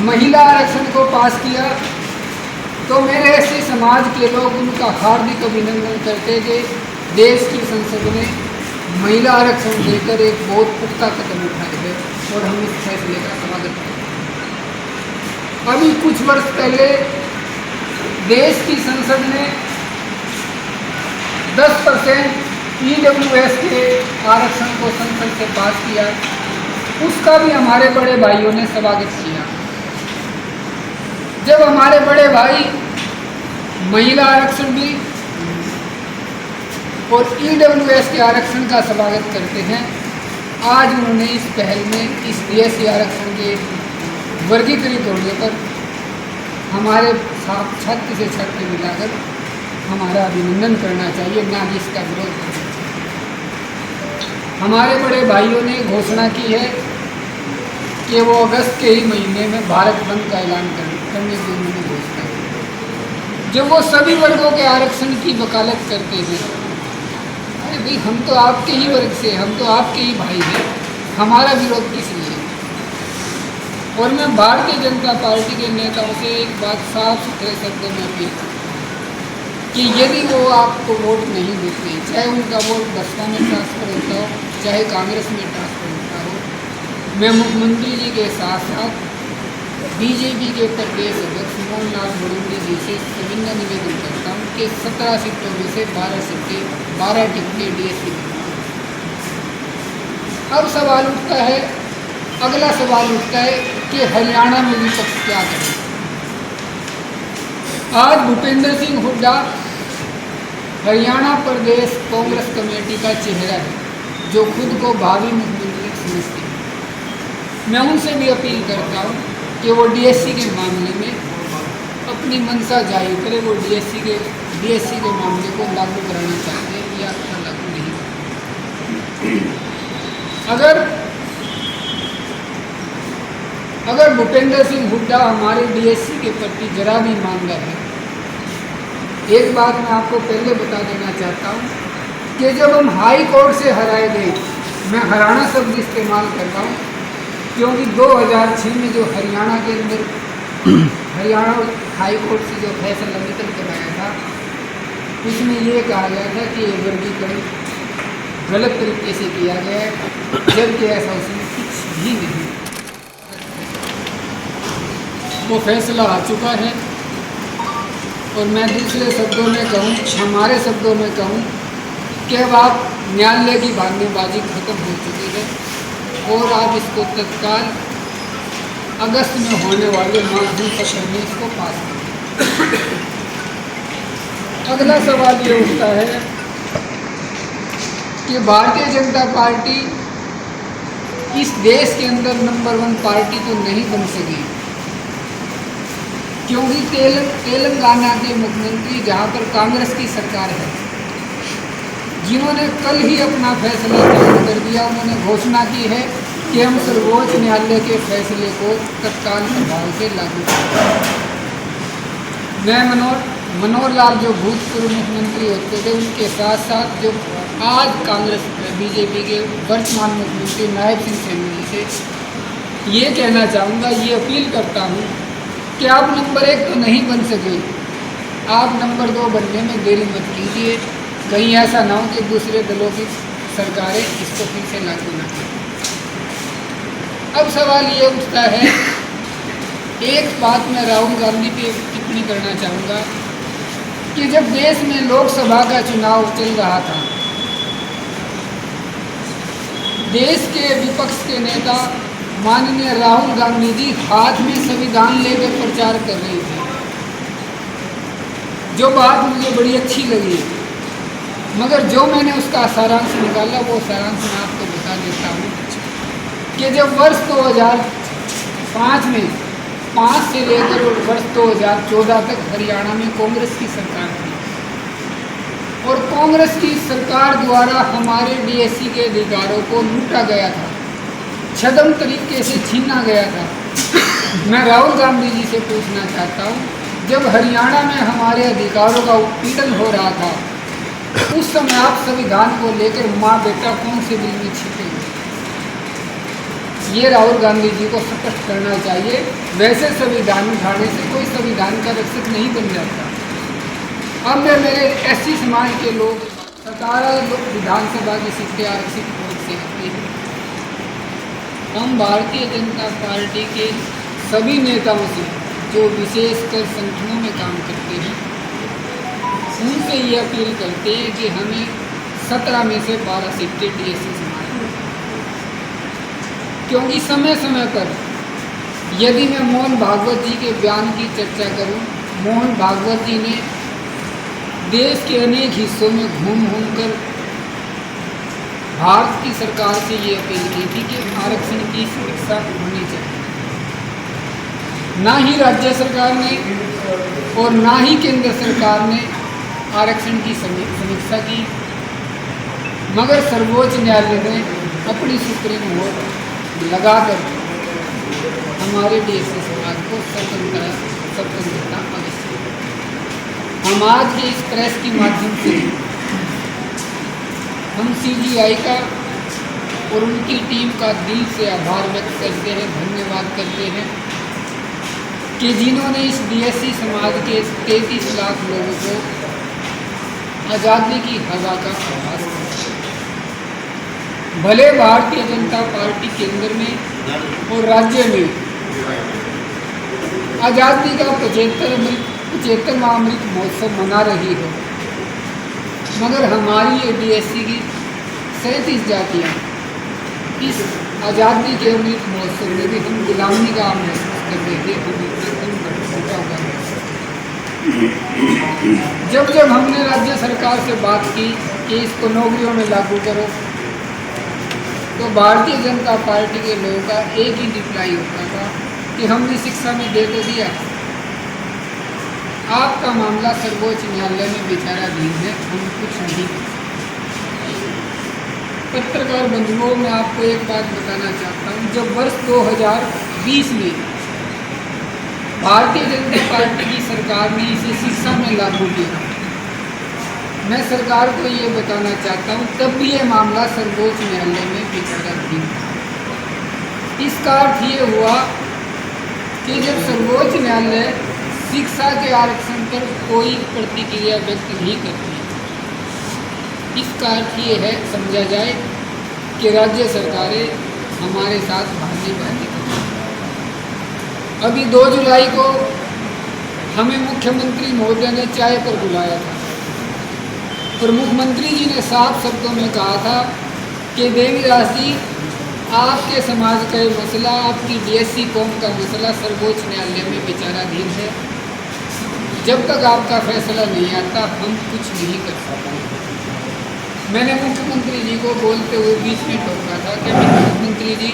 महिला आरक्षण को पास किया तो मेरे ऐसे समाज के लोग उनका हार्दिक अभिनंदन करते थे। देश की संसद ने महिला आरक्षण देकर एक बहुत पुख्ता कदम उठाए हैं और हम इस फैसले का स्वागत करते हैं। अभी कुछ वर्ष पहले देश की संसद ने 10% EWS के आरक्षण को संसद से पास किया, उसका भी हमारे बड़े भाइयों ने स्वागत किया। जब हमारे बड़े भाई महिला आरक्षण भी और EWS के आरक्षण का स्वागत करते हैं, आज उन्होंने इस पहल में इस DSC आरक्षण के वर्गीकृत होने पर हमारे साथ छात्र से छात्र मिलाकर हमारा अभिनंदन करना चाहिए, ना कि इसका विरोध करना चाहिए। हमारे बड़े भाइयों ने घोषणा की है कि वो अगस्त के ही महीने में भारत बंद का ऐलान करने की उन्होंने घोषणा की। जब वो सभी वर्गों के आरक्षण की वकालत करते हैं, अरे भाई हम तो आपके ही वर्ग से, हम तो आपके ही भाई हैं, हमारा विरोध किस लिए? और मैं भारतीय जनता पार्टी के नेताओं से एक बात साफ सुथरे शब्दों में अपील कि यदि वो आपको वोट नहीं देते, चाहे उनका वोट बसपा में ट्रांसफर होता हो, चाहे कांग्रेस में ट्रांसफर होता हो, मैं मुख्यमंत्री जी के साथ साथ BJP के प्रदेश अध्यक्ष मोहनलाल मरूंगी जी से सविनय निवेदन करता हूँ कि 17 सीटों में से 12 टिकटें DSC। अब सवाल उठता है, अगला सवाल उठता है कि हरियाणा में विपक्ष क्या करे। आज भूपेंद्र सिंह हुड्डा हरियाणा प्रदेश कांग्रेस कमेटी का चेहरा है, जो खुद को भावी मुख्यमंत्री समझते हैं। मैं उनसे भी अपील करता हूँ कि वो DSC के मामले में अपनी मंशा जाहिर करे। वो DSC के मामले को लागू कराना चाहते हैं या लागू नहीं। अगर भूपेंद्र सिंह हुड्डा हमारे DSC के प्रति जरा भी ईमानदार है, एक बात मैं आपको पहले बता देना चाहता हूँ कि जब हम हाई कोर्ट से हराए गए, मैं हरियाणा शब्द इस्तेमाल कर रहा हूँ क्योंकि 2006 में जो हरियाणा के अंदर हरियाणा हाई कोर्ट से जो फैसला निकल कर आया था, उसमें ये कहा गया था कि ये वर्गीकरण गलत तरीके से किया गया है, जबकि ऐसा उसमें कुछ भी नहीं। वो फैसला आ चुका है और मैं दूसरे शब्दों में कहूँ, हमारे शब्दों में कहूँ कि अब आप न्यायालय की भागनेबाजी खत्म हो चुकी है और आप इसको तत्काल अगस्त में होने वाले मानसून सत्र में इसको पास करें। अगला सवाल ये उठता है कि भारतीय जनता पार्टी इस देश के अंदर नंबर 1 पार्टी तो नहीं बन सकी, क्योंकि तेलंगाना के मुख्यमंत्री, जहाँ पर कांग्रेस की सरकार है, जिन्होंने कल ही अपना फैसला जारी कर दिया, उन्होंने घोषणा की है कि हम सर्वोच्च न्यायालय के फैसले को तत्काल प्रभाव से लागू करेंगे। मैं मनोहर लाल जो भूतपूर्व मुख्यमंत्री होते थे, उनके साथ साथ जो आज कांग्रेस BJP के वर्तमान मुख्यमंत्री नायब सिंह सैनी जी से ये कहना चाहूँगा, ये अपील करता हूँ कि आप नंबर 1 तो नहीं बन सके, आप नंबर 2 बनने में देरी मत कीजिए। कहीं ऐसा ना हो कि दूसरे दलों की सरकारें इसको फिर से लागू न करें। अब सवाल ये उठता है, एक बात मैं राहुल गांधी पे टिप्पणी करना चाहूँगा कि जब देश में लोकसभा का चुनाव चल रहा था, देश के विपक्ष के नेता माननीय राहुल गांधी जी हाथ में संविधान लेकर प्रचार कर रहे थे। जो बात मुझे बड़ी अच्छी लगी, मगर जो मैंने उसका सारांश निकाला, वो सारांश मैं आपको बता देता हूँ कि जब वर्ष 2005 में 5 से लेकर वर्ष 2014 तक हरियाणा में कांग्रेस की सरकार थी और कांग्रेस की सरकार द्वारा हमारे DSC के अधिकारों को लूटा गया था, छद्म तरीके से छीना गया था। मैं राहुल गांधी जी से पूछना चाहता हूँ, जब हरियाणा में हमारे अधिकारों का उत्पीड़न हो रहा था, उस समय आप संविधान को लेकर माँ बेटा कौन से दिल में छिपे हुए? ये राहुल गांधी जी को स्पष्ट करना चाहिए। वैसे संविधान उठाने से कोई संविधान का रक्षक नहीं बन जाता। अब मैं मेरे एससी समाज के लोग 17 विधानसभा की सीटें आरक्षित वोट से आती हैं। हम भारतीय जनता पार्टी के सभी नेताओं से, जो विशेषकर संगठनों में काम करते हैं, उनसे ये अपील करते हैं कि हमें 17 में से 12 सीटें डीएससी समाज में, क्योंकि समय समय पर यदि मैं मोहन भागवत जी के बयान की चर्चा करूं, मोहन भागवत जी ने देश के अनेक हिस्सों में घूम कर भारत की सरकार से ये अपील की थी कि आरक्षण की समीक्षा होनी चाहिए। ना ही राज्य सरकार ने और ना ही केंद्र सरकार ने आरक्षण की समीक्षा की, मगर सर्वोच्च न्यायालय ने अपनी सुप्रीम कोर्ट लगाकर हमारे डीएससी समाज को स्वतंत्रता आवश्यक। हम आज के इस प्रेस के माध्यम से हम सीजीआई का और उनकी टीम का दिल से आभार व्यक्त करते हैं, धन्यवाद करते हैं कि जिन्होंने इस डीएससी समाज के 33 लाख लोगों को आज़ादी की हवा का आभास किया। भले भारतीय जनता पार्टी केंद्र में और राज्य में आज़ादी का 75वां अमृत महोत्सव मना रही हो, मगर हमारी ये डीएससी की 37 जातियाँ इस आज़ादी के अमृत महोत्सव में भी हम गुलामी का महसूस कर रहे थे। जब हमने राज्य सरकार से बात की कि इसको नौकरियों में लागू करो, तो भारतीय जनता पार्टी के लोगों का एक ही रिप्लाई होता था कि हमने शिक्षा में दे तो दिया, आपका मामला सर्वोच्च न्यायालय में विचाराधीन है, हम कुछ नहीं। पत्रकार बंधुओं, मैं आपको एक बात बताना चाहता हूँ, जब वर्ष 2020 में भारतीय जनता पार्टी की सरकार ने इसे शिक्षा में लागू किया, मैं सरकार को ये बताना चाहता हूँ तब भी ये मामला सर्वोच्च न्यायालय में विचाराधीन था। इसका अर्थ ये हुआ कि जब सर्वोच्च न्यायालय शिक्षा के आरक्षण पर कोई प्रतिक्रिया व्यक्त नहीं करती, इसका अर्थ ये है, समझा जाए कि राज्य सरकारें हमारे साथ भागीदारी करती हैं। अभी 2 जुलाई को हमें मुख्यमंत्री महोदय ने चाय पर बुलाया था और मुख्यमंत्री जी ने साफ शब्दों में कहा था कि देवीदास जी, आपके समाज का ये मसला, आपकी डीएससी कौम का मसला सर्वोच्च न्यायालय में विचाराधीन है, जब तक आपका फैसला नहीं आता हम कुछ नहीं कर सकते। मैंने मुख्यमंत्री जी को बोलते हुए बीच में टोका था कि मुख्यमंत्री जी,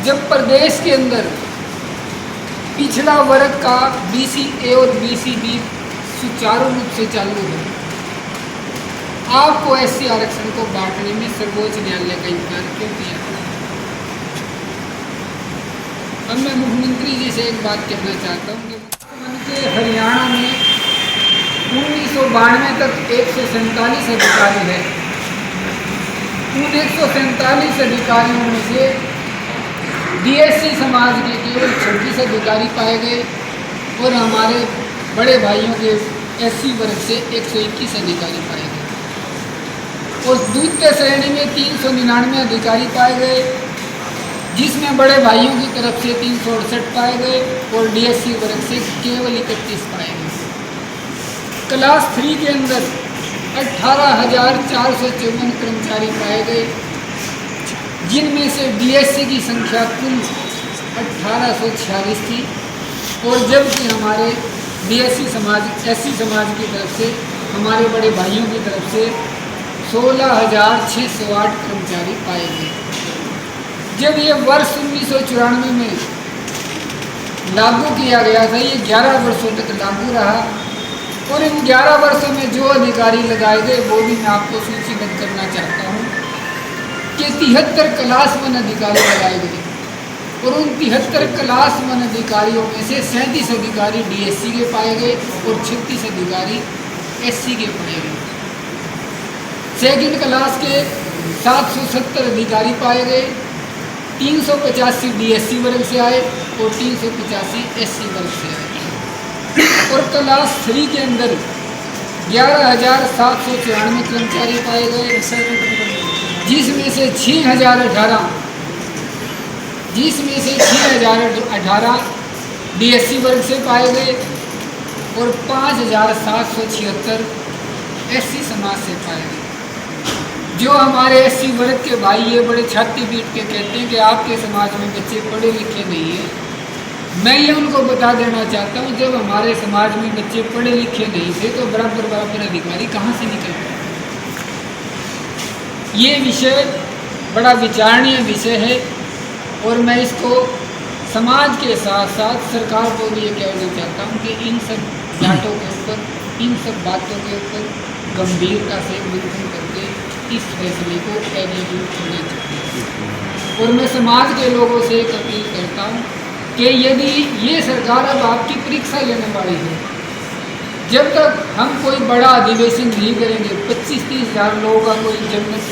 जब प्रदेश के अंदर पिछड़ा वर्ग का बीसीए और बीसीबी सुचारू रूप से चालू है, आपको एससी आरक्षण को बांटने में सर्वोच्च न्यायालय का इनकार क्यों किया? अब मैं मुख्यमंत्री जी से एक बात कहना चाहता हूँ कि हरियाणा में 1992 तक 147 अधिकारी हैं। उन 147 अधिकारियों में से डीएससी समाज के केवल 26 अधिकारी पाए गए और हमारे बड़े भाइयों के एससी वर्ग से 121 अधिकारी पाए गए और द्वितीय श्रेणी में 399 अधिकारी पाए गए, जिसमें बड़े भाइयों की तरफ से 368 पाए गए और डीएससी वर्ग से केवल 31 पाए गए। क्लास 3 के अंदर 18,454 कर्मचारी पाए गए, जिनमें से डीएससी की संख्या कुल 1846 थी और जबकि हमारे डीएससी समाज एससी समाज की तरफ से, हमारे बड़े भाइयों की तरफ से 16,608 कर्मचारी पाए गए। जब ये वर्ष 1994 में लागू किया गया था, ये 11 वर्षों तक लागू रहा और इन 11 वर्षों में जो अधिकारी लगाए गए वो भी मैं आपको सूचीबद्ध करना चाहता हूँ कि 73 क्लास 1 अधिकारी लगाए गए और उन 73 क्लास 1 अधिकारियों में से 37 अधिकारी डीएससी के पाए गए और 36 अधिकारी एससी के पाए गए। सेकंड क्लास के 770 अधिकारी पाए गए 385 DSC वर्ग से आए और 385 SC वर्ग से आए। और क्लास 3 के अंदर 11,794 कर्मचारी पाए गए, जिसमें से 6,018 DSC वर्ग से पाए गए और 5,776 SC समाज से पाए गए। जो हमारे SC वर्ग के भाई ये बड़े छाती पीट के कहते हैं कि आपके समाज में बच्चे पढ़े लिखे नहीं हैं, मैं ये उनको बता देना चाहता हूँ, जब हमारे समाज में बच्चे पढ़े लिखे नहीं थे तो बराबर अधिकारी कहाँ से निकलते? ये विषय बड़ा विचारणीय विषय है और मैं इसको समाज के साथ साथ सरकार को भी ये कहना चाहता हूँ कि इन सब बातों के ऊपर, इन सब बातों के ऊपर गंभीरता से मंथन करके इस फैसले को एग्जीक्यूट करना चाहिए। और मैं समाज के लोगों से एक अपील करता हूँ कि यदि ये सरकार अब आपकी परीक्षा लेने वाली है, जब तक हम कोई बड़ा अधिवेशन नहीं करेंगे, 25-30 हज़ार लोगों का कोई जनमत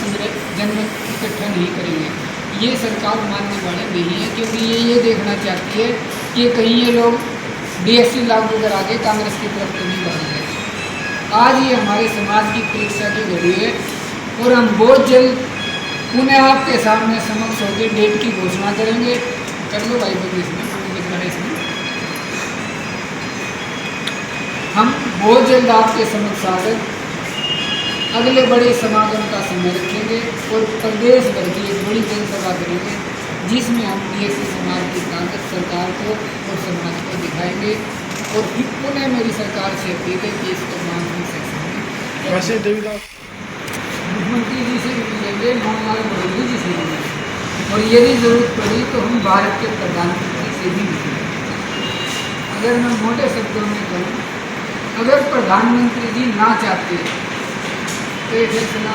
इकट्ठा नहीं करेंगे, ये सरकार मानने वाले नहीं है, क्योंकि ये देखना चाहती है कि कहीं ये लोग DSC लागू करा के कांग्रेस की तरफ तो नहीं बढ़ गए। आज ये हमारे समाज की परीक्षा की घड़ी है और हम बहुत जल्द पुनः आपके सामने समक्ष होकर डेट की घोषणा करेंगे। कर लो भाई बल्कि इसमें हम बहुत जल्द आपके समक्ष आकर अगले बड़े समागम का समय रखेंगे और प्रदेश भर की एक बड़ी जनसभा करेंगे, जिसमें हम DSC समाज की ताकत सरकार को और समाज को दिखाएंगे। और फिर पुनः मेरी सरकार से अपील है कि इसको मानसून सेक्शन में वैसे देवीदास मुख्यमंत्री जी से मिलेंगे, मोहनलाल मोदी जी से मिलेंगे, और यदि ज़रूरत पड़ी तो हम भारत के प्रधानमंत्री से भी मिलेंगे। अगर मैं मोटे शब्दों में कहूँ, अगर प्रधानमंत्री जी ना चाहते तो ये फैसला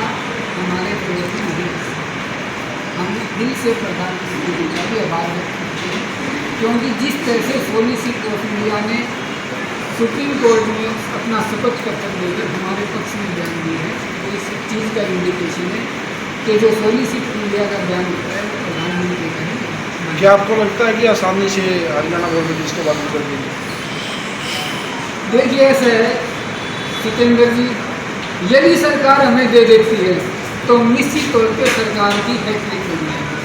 हमारे प्रदेश में नहीं, हम दिल से प्रधानमंत्री जी का भी आभार व्यक्त करते हैं, क्योंकि जिस तरह से सॉलिसिटर ऑफ इंडिया ने सुप्रीम कोर्ट में अपना शपथ पत्र लेकर हमारे पक्ष में बयान दिया है, तो इस चीज़ का इंडिकेशन है कि जो सॉलिसिटर इंडिया का बयान होता है वो प्रधानमंत्री का है। क्या आपको लगता है कि आसानी से हरियाणा गवर्नमेंट इसको लागू कर देगी? देखिए ऐसे है सत्येंद्र जी, यदि सरकार हमें दे देती है तो निश्चित तौर पे सरकार की हैट्रिक हो जाएगी,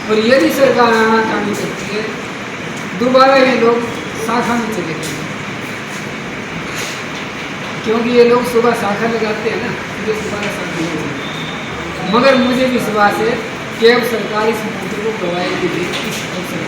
और यदि सरकार आनाकानी करती है दोबारा ये लोग शाखा में चले जाएंगे, क्योंकि ये लोग सुबह शाखा लगाते हैं ना, ये दोबारा शाखा नहीं होगी। मगर मुझे विश्वास है कि अब सरकार इस मुद्दे को गवाएगी, इस अवसर